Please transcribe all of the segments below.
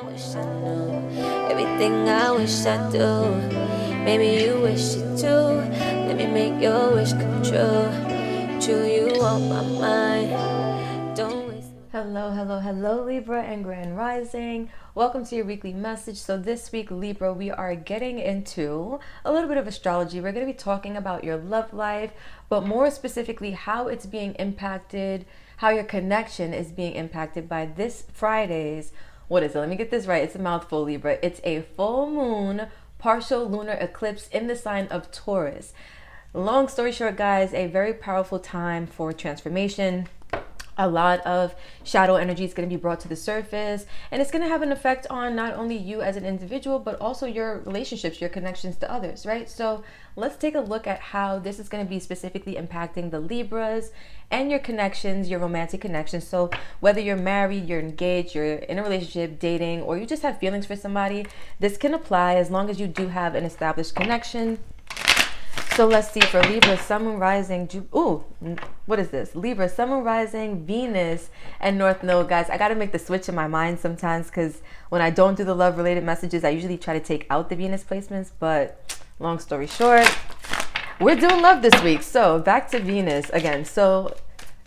wish I knew everything I wish I do. Maybe you wish it too. Let me make your wish come true. True, you on my mind. Don't waste. Hello, Libra and Grand Rising. Welcome to your weekly message. So this week, Libra, we are getting into a little bit of astrology. We're going to be talking about your love life, but more specifically, how it's being impacted, how your connection is being impacted by this Friday's, what is it? Let me get this right. It's a mouthful, Libra. It's a full moon, partial lunar eclipse in the sign of Taurus. Long story short, guys, a very powerful time for transformation. A lot of shadow energy is going to be brought to the surface, and it's going to have an effect on not only you as an individual, but also your relationships, your connections to others, right? So let's take a look at how this is going to be specifically impacting the Libras and your connections, your romantic connections. So whether you're married, you're engaged, you're in a relationship, dating, or you just have feelings for somebody, this can apply as long as you do have an established connection. So let's see, for Libra, Sun, Moon, Rising, what is this? Libra, Sun, Moon, Rising, Venus, and North Node. Guys, I got to make the switch in my mind sometimes because when I don't do the love-related messages, I usually try to take out the Venus placements. But long story short, we're doing love this week. So back to Venus again. So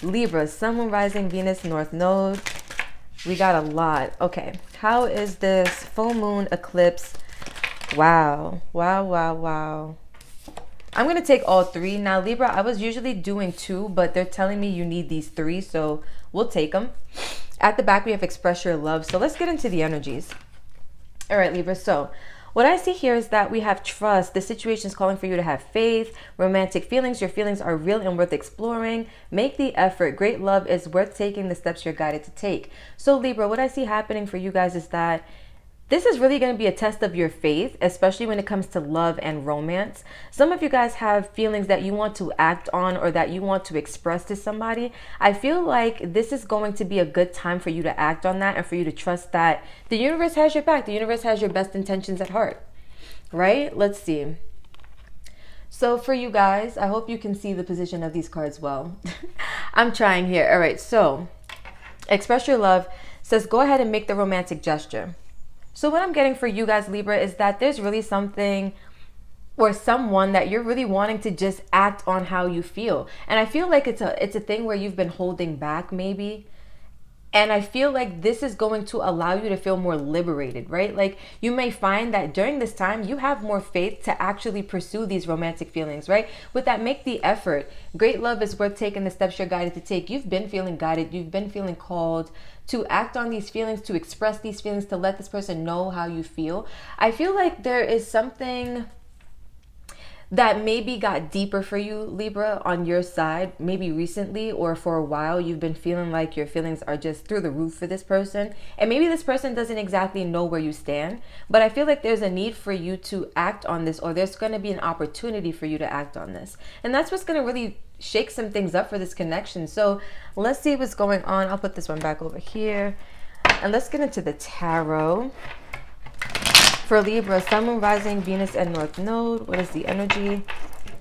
Libra, Sun, Moon, Rising, Venus, North Node. We got a lot. Okay, how is this full moon eclipse? Wow. I'm going to take all three. Now, Libra, I was usually doing two, but they're telling me you need these three, so we'll take them. At the back, we have express your love. So let's get into the energies. All right, Libra. So what I see here is that we have trust. The situation is calling for you to have faith, romantic feelings. Your feelings are real and worth exploring. Make the effort. Great love is worth taking the steps you're guided to take. So, Libra, what I see happening for you guys is that this is really going to be a test of your faith, especially when it comes to love and romance. Some of you guys have feelings that you want to act on or that you want to express to somebody. I feel like this is going to be a good time for you to act on that and for you to trust that the universe has your back. The universe has your best intentions at heart, right? Let's see. So for you guys, I hope you can see the position of these cards well. I'm trying here. All right, so express your love says go ahead and make the romantic gesture. So what I'm getting for you guys, Libra, is that there's really something or someone that you're really wanting to just act on how you feel. And I feel like it's a thing where you've been holding back maybe. And I feel like this is going to allow you to feel more liberated, right? Like you may find that during this time, you have more faith to actually pursue these romantic feelings, right? With that, make the effort. Great love is worth taking the steps you're guided to take. You've been feeling guided. You've been feeling called to act on these feelings, to express these feelings, to let this person know how you feel. I feel like there is something that maybe got deeper for you, Libra, on your side, maybe recently or for a while. You've been feeling like your feelings are just through the roof for this person, and maybe this person doesn't exactly know where you stand, but I feel like there's a need for you to act on this, or there's going to be an opportunity for you to act on this, and that's what's going to really shake some things up for this connection. So let's see what's going on. I'll put this one back over here, and let's get into the tarot. For Libra, Sun, Moon, Rising, Venus, and North Node. What is the energy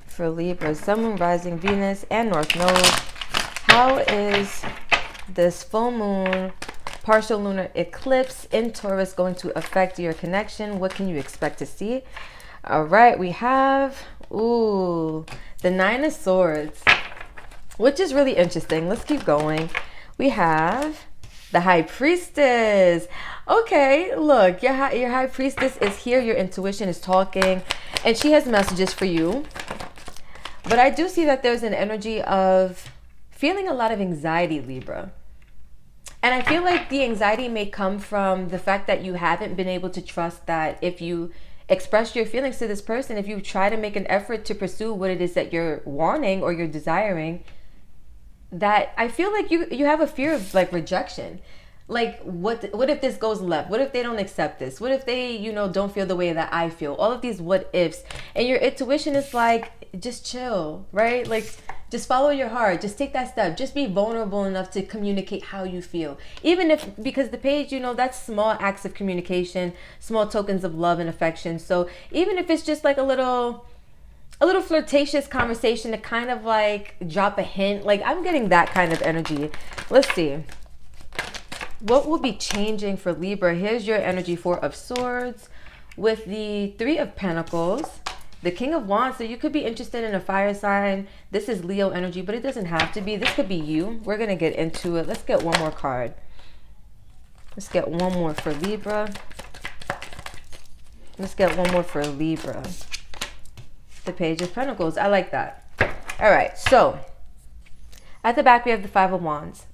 for Libra, Sun, Moon, Rising, Venus, and North Node? How is this full moon, partial lunar eclipse in Taurus going to affect your connection? What can you expect to see? All right, we have, the Nine of Swords, which is really interesting. Let's keep going. We have the High Priestess. Okay, look, your High Priestess is here. Your intuition is talking, and she has messages for you. But I do see that there's an energy of feeling a lot of anxiety, Libra. And I feel like the anxiety may come from the fact that you haven't been able to trust that if you express your feelings to this person, if you try to make an effort to pursue what it is that you're wanting or you're desiring, that I feel like you have a fear of like rejection. Like what if this goes left? What if they don't accept this? What if they, don't feel the way that I feel? All of these what ifs. And your intuition is like, just chill, right? Like just follow your heart. Just take that step. Just be vulnerable enough to communicate how you feel. Even if, because the page, that's small acts of communication, small tokens of love and affection. So even if it's just like a little flirtatious conversation to kind of like drop a hint, like I'm getting that kind of energy. Let's see. what will be changing for Libra? Here's your energy. 4 of Swords with the 3 of Pentacles, the King of Wands. So you could be interested in a fire sign. This is Leo energy, but it doesn't have to be. This could be you. We're going to get into it. Let's get one more card. Let's get one more for Libra. Let's get one more for Libra. The Page of Pentacles. I like that. All right. So at the back, we have the 5 of Wands.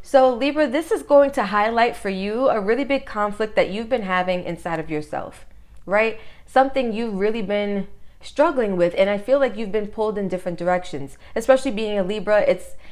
So Libra, this is going to highlight for you a really big conflict that you've been having inside of yourself, right? Something you've really been struggling with. And I feel like you've been pulled in different directions, especially being a Libra.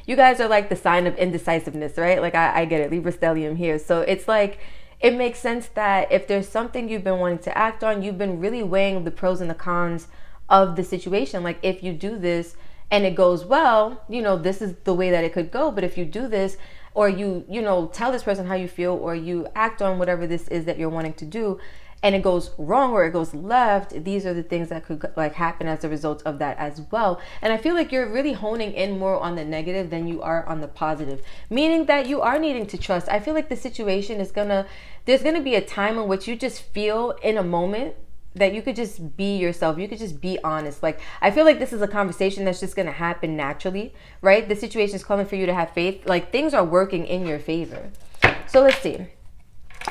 You guys are like the sign of indecisiveness, right? Like I get it. Libra stellium here. So it's like, it makes sense that if there's something you've been wanting to act on, you've been really weighing the pros and the cons of the situation. Like if you do this and it goes well, this is the way that it could go. But if you do this, or you tell this person how you feel, or you act on whatever this is that you're wanting to do, and it goes wrong or it goes left, these are the things that could like happen as a result of that as well. And I feel like you're really honing in more on the negative than you are on the positive, meaning that you are needing to trust. I feel like the situation there's gonna be a time in which you just feel in a moment that you could just be yourself. You could just be honest. Like, I feel like this is a conversation that's just going to happen naturally, right? The situation is calling for you to have faith. Like, things are working in your favor. So let's see.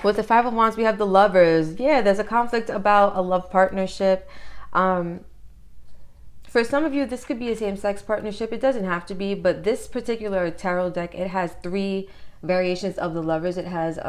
With the 5 of Wands, we have the Lovers. Yeah, there's a conflict about a love partnership. For some of you, this could be a same-sex partnership. It doesn't have to be, but this particular tarot deck, it has 3 variations of the Lovers. It has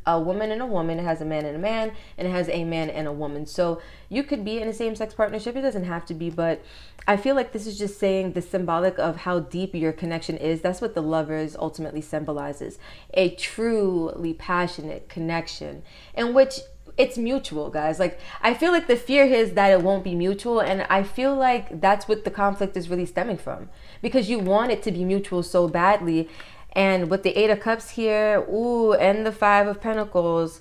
a woman and a woman, it has a man and a man, and it has a man and a woman. So you could be in a same-sex partnership. It doesn't have to be, but I feel like this is just saying the symbolic of how deep your connection is. That's what the Lovers ultimately symbolizes. A truly passionate connection in which it's mutual, guys. Like, I feel like the fear here is that it won't be mutual, and I feel like that's what the conflict is really stemming from, because you want it to be mutual so badly. And with the 8 of Cups here, ooh, and the 5 of Pentacles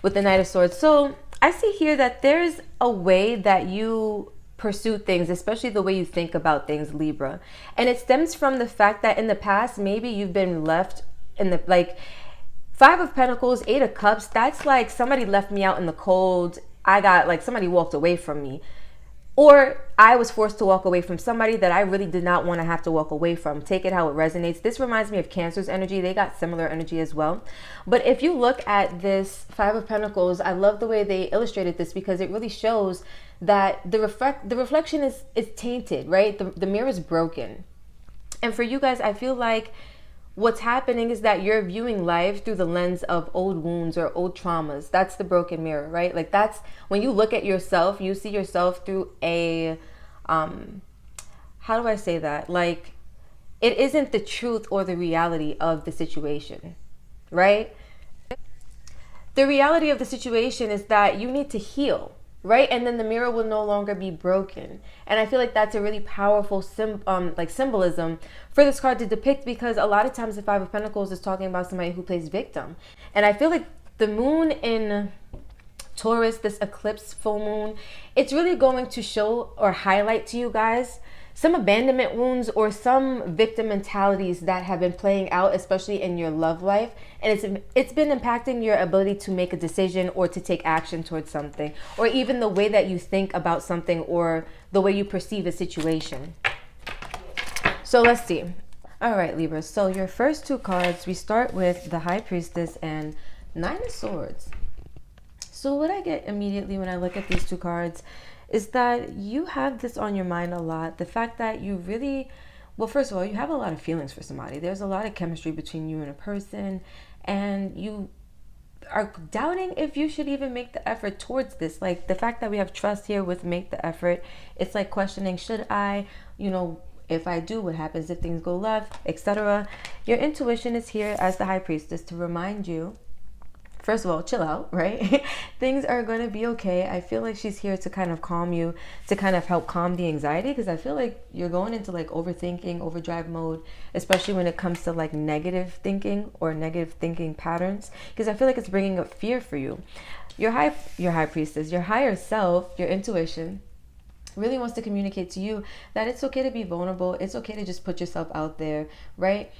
with the Knight of Swords. So I see here that there's a way that you pursue things, especially the way you think about things, Libra. And it stems from the fact that in the past, maybe you've been left in the, like, 5 of Pentacles, 8 of Cups, that's like somebody left me out in the cold. Somebody walked away from me. Or I was forced to walk away from somebody that I really did not want to have to walk away from. Take it how it resonates. This reminds me of Cancer's energy. They got similar energy as well. But if you look at this 5 of Pentacles, I love the way they illustrated this, because it really shows that the reflection is tainted, right? The mirror is broken. And for you guys, I feel like what's happening is that you're viewing life through the lens of old wounds or old traumas. That's the broken mirror, right? Like, that's when you look at yourself, you see yourself through a, how do I say that? Like, it isn't the truth or the reality of the situation, right? The reality of the situation is that you need to heal, right? And then the mirror will no longer be broken. And I feel like that's a really powerful symbolism for this card to depict, because a lot of times the 5 of Pentacles is talking about somebody who plays victim. And I feel like the moon in Taurus, this eclipse full moon, it's really going to show or highlight to you guys some abandonment wounds or some victim mentalities that have been playing out, especially in your love life. And it's been impacting your ability to make a decision or to take action towards something, or even the way that you think about something or the way you perceive a situation. So let's see. All right, Libra. So your first 2 cards, we start with the High Priestess and 9 of Swords. So what I get immediately when I look at these 2 cards is that you have this on your mind a lot. The fact that you really, well, first of all, you have a lot of feelings for somebody. There's a lot of chemistry between you and a person, and you are doubting if you should even make the effort towards this. Like, the fact that we have trust here with make the effort, it's like questioning, should I, if I do, what happens if things go left, etc. Your intuition is here as the High Priestess to remind you, first of all, chill out, right? Things are going to be okay. I feel like she's here to kind of calm you, to kind of help calm the anxiety, because I feel like you're going into like overthinking, overdrive mode, especially when it comes to like negative thinking or negative thinking patterns, because I feel like it's bringing up fear for you. Your high priestess, your higher self, your intuition really wants to communicate to you that it's okay to be vulnerable. It's okay to just put yourself out there, right?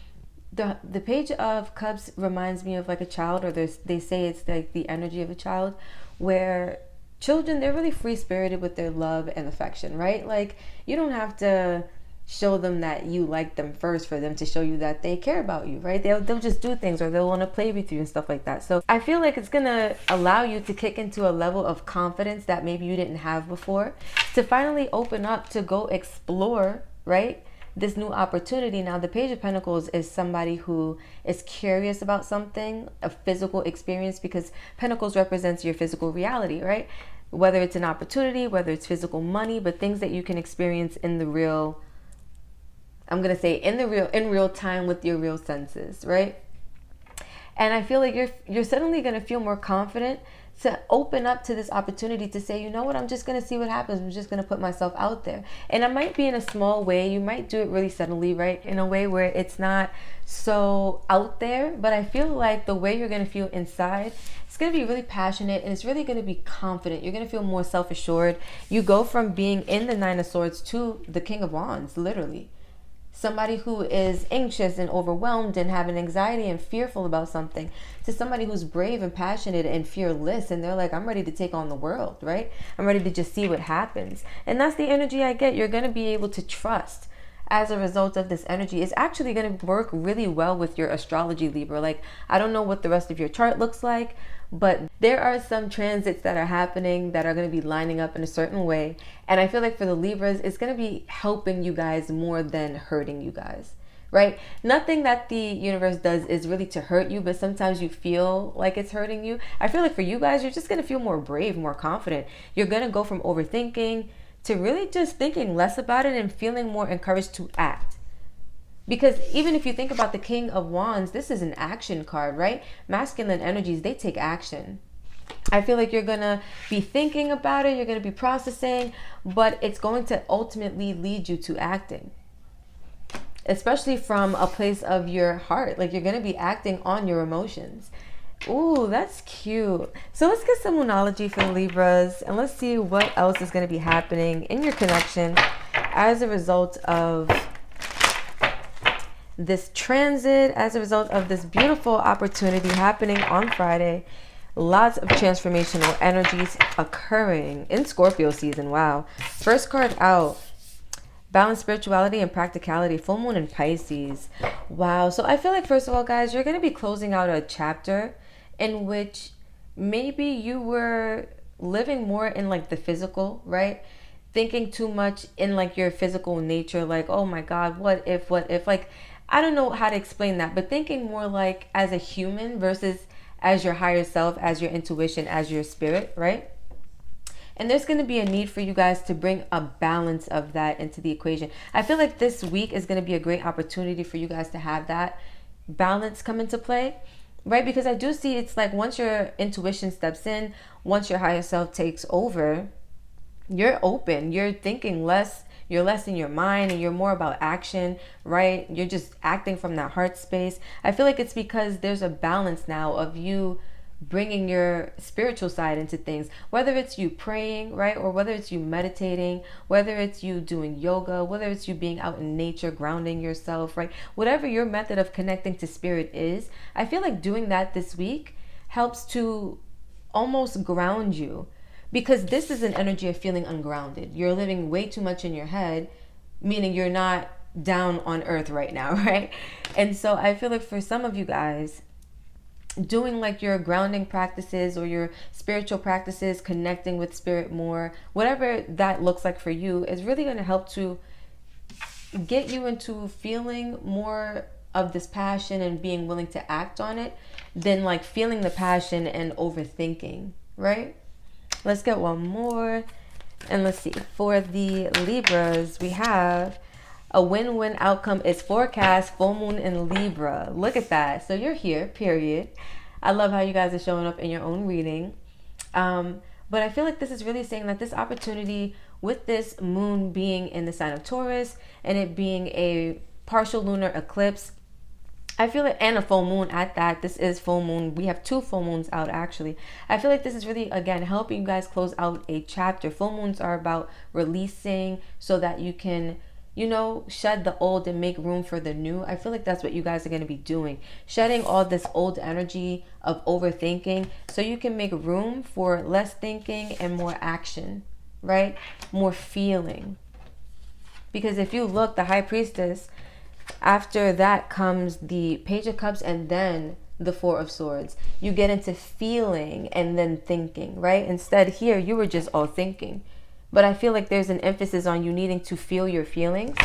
the Page of Cups reminds me of like a child, or they say it's like the energy of a child, where children, they're really free spirited with their love and affection, right? Like, you don't have to show them that you like them first for them to show you that they care about you, right? They'll just do things, or they'll want to play with you and stuff like that. So I feel like it's gonna allow you to kick into a level of confidence that maybe you didn't have before, to finally open up to go explore, right, this new opportunity. Now, the Page of Pentacles is somebody who is curious about something, a physical experience, because Pentacles represents your physical reality, right? Whether it's an opportunity, whether it's physical money, but things that you can experience in the real, I'm going to say in real time with your real senses, right? And I feel like you're suddenly going to feel more confident to open up to this opportunity to say, you know what, I'm just going to see what happens. I'm just going to put myself out there. And it might be in a small way. You might do it really suddenly, right? In a way where it's not so out there. But I feel like the way you're going to feel inside, it's going to be really passionate, and it's really going to be confident. You're going to feel more self-assured. You go from being in the Nine of Swords to the King of Wands, literally. Somebody who is anxious and overwhelmed and having anxiety and fearful about something, to somebody who's brave and passionate and fearless, and they're like, I'm ready to take on the world, right? I'm ready to just see what happens. And that's the energy I get. You're going to be able to trust as a result of this energy. It's actually going to work really well with your astrology, Libra. Like, I don't know what the rest of your chart looks like, but there are some transits that are happening that are going to be lining up in a certain way. And I feel like for the Libras, it's going to be helping you guys more than hurting you guys, right? Nothing that the universe does is really to hurt you, but sometimes you feel like it's hurting you. I feel like for you guys, you're just going to feel more brave, more confident. You're going to go from overthinking to really just thinking less about it and feeling more encouraged to act. Because even if you think about the King of Wands, this is an action card, right? Masculine energies, they take action. I feel like you're going to be thinking about it, you're going to be processing, but it's going to ultimately lead you to acting. Especially from a place of your heart. Like, you're going to be acting on your emotions. Ooh, that's cute. So let's get some Moonology for the Libras, and let's see what else is going to be happening in your connection as a result of this transit, as a result of this beautiful opportunity happening on Friday. Lots of transformational energies occurring in Scorpio season. Wow. First card out. Balance, spirituality, and practicality. Full moon in Pisces. Wow. So I feel like, first of all, guys, you're going to be closing out a chapter in which maybe you were living more in like the physical, right? Thinking too much in like your physical nature. Like, oh my God, what if? Like, I don't know how to explain that, but thinking more like as a human versus as your higher self, as your intuition, as your spirit, right? And there's going to be a need for you guys to bring a balance of that into the equation. I feel like this week is going to be a great opportunity for you guys to have that balance come into play, right? Because I do see it's like once your intuition steps in, once your higher self takes over, you're open, you're thinking less, you're less in your mind, and you're more about action, right? You're just acting from that heart space. I feel like it's because there's a balance now of you bringing your spiritual side into things, whether it's you praying, right? Or whether it's you meditating, whether it's you doing yoga, whether it's you being out in nature, grounding yourself, right? Whatever your method of connecting to spirit is, I feel like doing that this week helps to almost ground you. Because this is an energy of feeling ungrounded. You're living way too much in your head, meaning you're not down on earth right now, right? And so I feel like for some of you guys, doing like your grounding practices or your spiritual practices, connecting with spirit more, whatever that looks like for you, is really going to help to get you into feeling more of this passion and being willing to act on it than like feeling the passion and overthinking, right? Let's get one more. And let's see. For the Libras, we have a win-win outcome is forecast, full moon in Libra. Look at that. So you're here, period. I love how you guys are showing up in your own reading. But I feel like this is really saying that this opportunity with this moon being in the sign of Taurus and it being a partial lunar eclipse, I feel like, and a full moon at that. This is full moon. We have 2 full moons out, actually. I feel like this is really, again, helping you guys close out a chapter. Full moons are about releasing so that you can shed the old and make room for the new. I feel like that's what you guys are going to be doing. Shedding all this old energy of overthinking so you can make room for less thinking and more action, right? More feeling. Because if you look, the High Priestess, after that comes the Page of Cups and then the Four of Swords. You get into feeling and then thinking, right? Instead, here, you were just all thinking. But I feel like there's an emphasis on you needing to feel your feelings,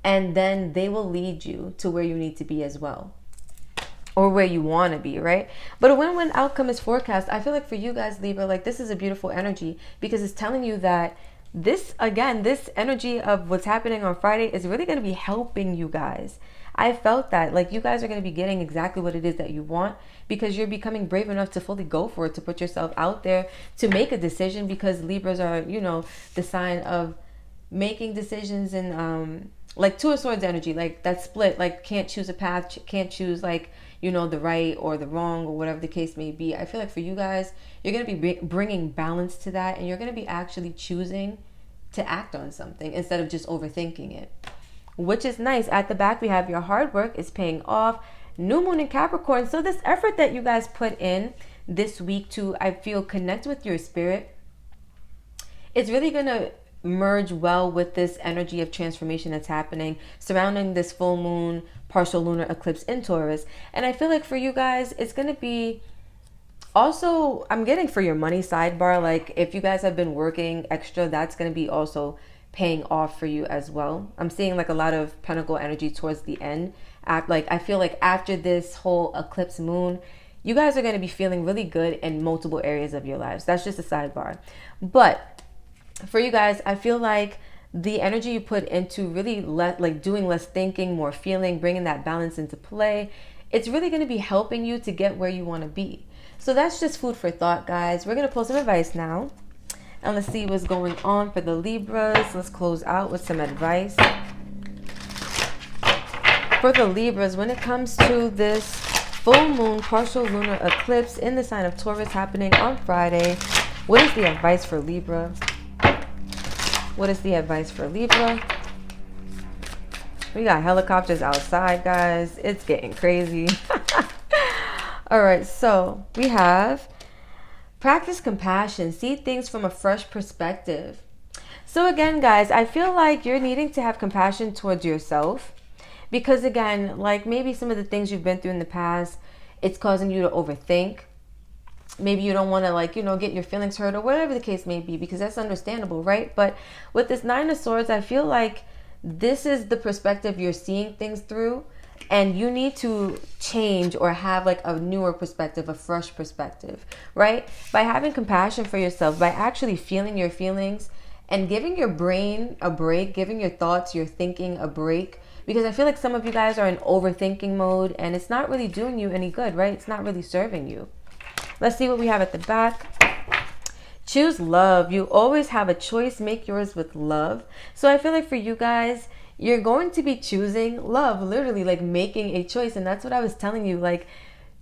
and then they will lead you to where you need to be as well, or where you want to be, right? But a win-win outcome is forecast. I feel like for you guys, Libra, like this is a beautiful energy because it's telling you that this energy of what's happening on Friday is really going to be helping you guys. I felt that, like, you guys are going to be getting exactly what it is that you want because you're becoming brave enough to fully go for it, to put yourself out there, to make a decision, because Libras are, the sign of making decisions and, like, Two of Swords energy, like that split, like can't choose a path, can't choose like, the right or the wrong or whatever the case may be. I feel like for you guys, you're going to be bringing balance to that, and you're going to be actually choosing to act on something instead of just overthinking it, which is nice. At the back, we have your hard work is paying off. New moon in Capricorn. So this effort that you guys put in this week to, I feel, connect with your spirit, it's really going to merge well with this energy of transformation that's happening surrounding this full moon, partial lunar eclipse in Taurus. And I feel like for you guys, it's going to be also, I'm getting for your money sidebar, like if you guys have been working extra, that's going to be also paying off for you as well. I'm seeing like a lot of pentacle energy towards the end. I feel like after this whole eclipse moon, you guys are going to be feeling really good in multiple areas of your lives. That's just a sidebar. But for you guys, I feel like the energy you put into really doing less thinking, more feeling, bringing that balance into play, it's really going to be helping you to get where you want to be. So that's just food for thought, guys. We're going to pull some advice now. And let's see what's going on for the Libras. Let's close out with some advice. For the Libras, when it comes to this full moon, partial lunar eclipse in the sign of Taurus happening on Friday, what is the advice for Libra? What is the advice for Libra? We got helicopters outside, guys. It's getting crazy. All right, so we have practice compassion. See things from a fresh perspective. So again, guys, I feel like you're needing to have compassion towards yourself because, again, like maybe some of the things you've been through in the past, it's causing you to overthink. Maybe you don't want to get your feelings hurt or whatever the case may be, because that's understandable, right? But with this Nine of Swords, I feel like this is the perspective you're seeing things through, and you need to change or have like a newer perspective, a fresh perspective, right? By having compassion for yourself, by actually feeling your feelings and giving your brain a break, giving your thoughts, your thinking a break. Because I feel like some of you guys are in overthinking mode and it's not really doing you any good, right? It's not really serving you. Let's see what we have at the back. Choose love. You always have a choice. Make yours with love. So I feel like for you guys, you're going to be choosing love, literally like making a choice. And that's what I was telling you, like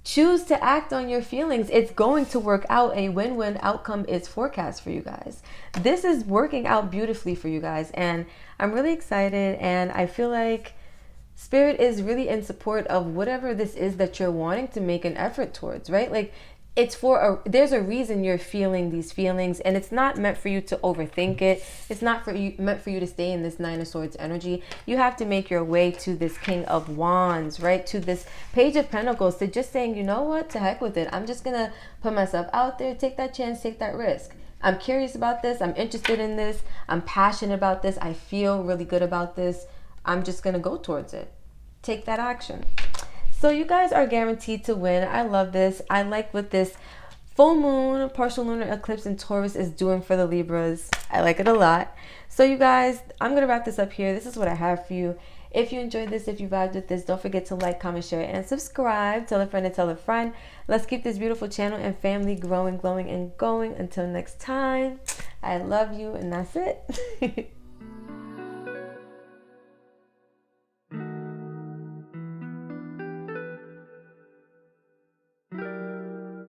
choose to act on your feelings. It's going to work out. A win-win outcome is forecast for you guys. This is working out beautifully for you guys. And I'm really excited. And I feel like Spirit is really in support of whatever this is that you're wanting to make an effort towards, right? Like it's there's a reason you're feeling these feelings, and it's not meant for you to overthink it. It's not meant for you to stay in this Nine of Swords energy. You have to make your way to this King of Wands, right? To this Page of Pentacles, to just saying, you know what, to heck with it. I'm just gonna put myself out there, take that chance, take that risk. I'm curious about this. I'm interested in this. I'm passionate about this. I feel really good about this. I'm just gonna go towards it. Take that action. So you guys are guaranteed to win. I love this. I like what this full moon, partial lunar eclipse in Taurus is doing for the Libras. I like it a lot. So you guys, I'm going to wrap this up here. This is what I have for you. If you enjoyed this, if you vibed with this, don't forget to like, comment, share, and subscribe. Tell a friend and tell a friend. Let's keep this beautiful channel and family growing, glowing, and going. Until next time, I love you, and that's it.